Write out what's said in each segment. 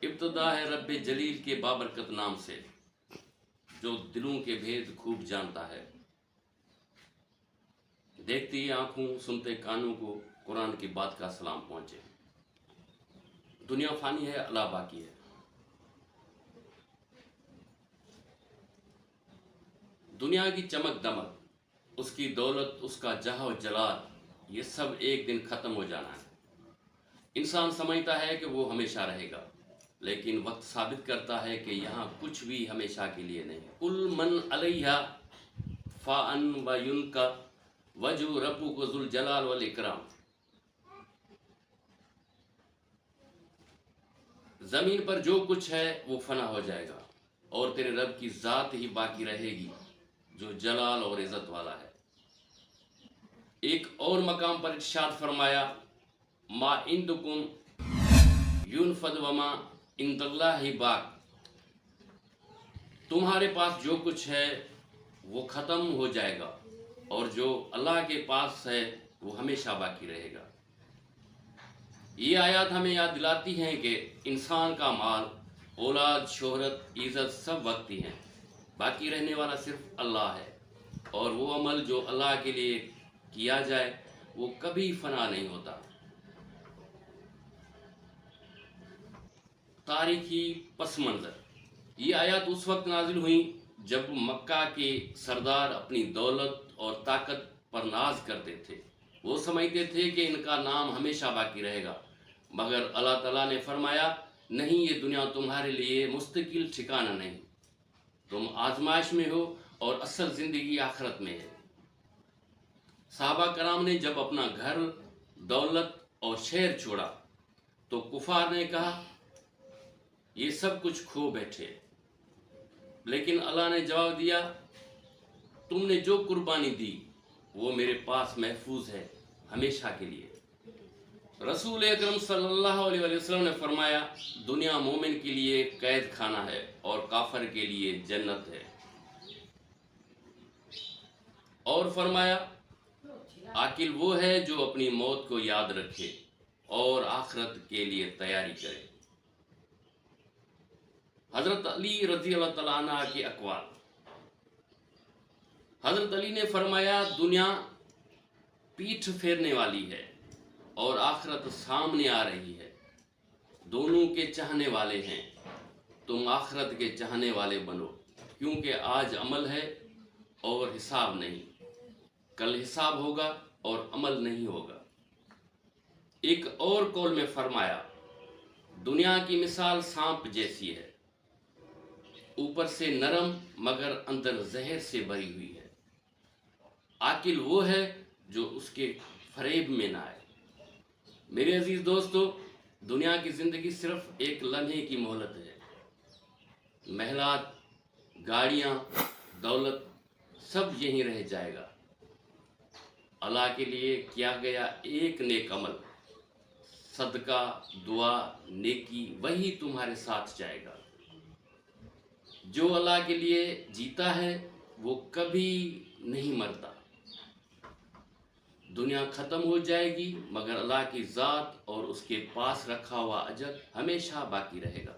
ابتدا ہے رب جلیل کے بابرکت نام سے، جو دلوں کے بھید خوب جانتا ہے۔ دیکھتی آنکھوں سنتے کانوں کو قرآن کی بات کا سلام پہنچے۔ دنیا فانی ہے، اللہ باقی ہے۔ دنیا کی چمک دمک، اس کی دولت، اس کا جاہ و جلال، یہ سب ایک دن ختم ہو جانا ہے۔ انسان سمجھتا ہے کہ وہ ہمیشہ رہے گا، لیکن وقت ثابت کرتا ہے کہ یہاں کچھ بھی ہمیشہ کے لیے نہیں۔ کل من علیہا فان و ینکا وجہ ربک ذو الجلال والاکرام۔ زمین پر جو کچھ ہے وہ فنا ہو جائے گا، اور تیرے رب کی ذات ہی باقی رہے گی جو جلال اور عزت والا ہے۔ ایک اور مقام پر ارشاد فرمایا، ما عندکم ینفد وما عند اللہ باق۔ تمہارے پاس جو کچھ ہے وہ ختم ہو جائے گا، اور جو اللہ کے پاس ہے وہ ہمیشہ باقی رہے گا۔ یہ آیات ہمیں یاد دلاتی ہیں کہ انسان کا مال، اولاد، شہرت، عزت سب وقتی ہیں، باقی رہنے والا صرف اللہ ہے، اور وہ عمل جو اللہ کے لیے کیا جائے وہ کبھی فنا نہیں ہوتا۔ تاریخی پس منظر، یہ آیات اس وقت نازل ہوئیں جب مکہ کے سردار اپنی دولت اور طاقت پر ناز کرتے تھے۔ وہ سمجھتے تھے کہ ان کا نام ہمیشہ باقی رہے گا، مگر اللہ تعالیٰ نے فرمایا، نہیں، یہ دنیا تمہارے لیے مستقل ٹھکانہ نہیں، تم آزمائش میں ہو اور اصل زندگی آخرت میں ہے۔ صحابہ کرام نے جب اپنا گھر، دولت اور شہر چھوڑا تو کفار نے کہا، یہ سب کچھ کھو بیٹھے، لیکن اللہ نے جواب دیا، تم نے جو قربانی دی وہ میرے پاس محفوظ ہے ہمیشہ کے لیے۔ رسول اکرم صلی اللہ علیہ وسلم نے فرمایا، دنیا مومن کے لیے قید خانہ ہے اور کافر کے لیے جنت ہے، اور فرمایا، عاقل وہ ہے جو اپنی موت کو یاد رکھے اور آخرت کے لیے تیاری کرے۔ حضرت علی رضی اللہ تعالیٰ عنہ کے اقوال۔ حضرت علی نے فرمایا، دنیا پیٹھ پھیرنے والی ہے اور آخرت سامنے آ رہی ہے، دونوں کے چاہنے والے ہیں، تم آخرت کے چاہنے والے بنو، کیونکہ آج عمل ہے اور حساب نہیں، کل حساب ہوگا اور عمل نہیں ہوگا۔ ایک اور قول میں فرمایا، دنیا کی مثال سانپ جیسی ہے، اوپر سے نرم مگر اندر زہر سے بھری ہوئی ہے، عاقل وہ ہے جو اس کے فریب میں نہ آئے۔ میرے عزیز دوستو، دنیا کی زندگی صرف ایک لمحے کی مہلت ہے۔ محلات، گاڑیاں، دولت سب یہیں رہ جائے گا۔ اللہ کے لیے کیا گیا ایک نیک عمل، صدقہ، دعا، نیکی، وہی تمہارے ساتھ جائے گا۔ جو اللہ کے لیے جیتا ہے وہ کبھی نہیں مرتا۔ دنیا ختم ہو جائے گی، مگر اللہ کی ذات اور اس کے پاس رکھا ہوا اجر ہمیشہ باقی رہے گا۔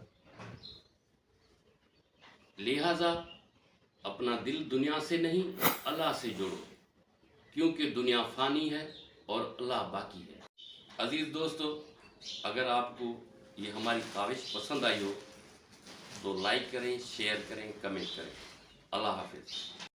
لہذا اپنا دل دنیا سے نہیں، اللہ سے جوڑو، کیونکہ دنیا فانی ہے اور اللہ باقی ہے۔ عزیز دوستو، اگر آپ کو یہ ہماری کاوش پسند آئی ہو تو لائک کریں، شیئر کریں، کمنٹ کریں۔ اللہ حافظ۔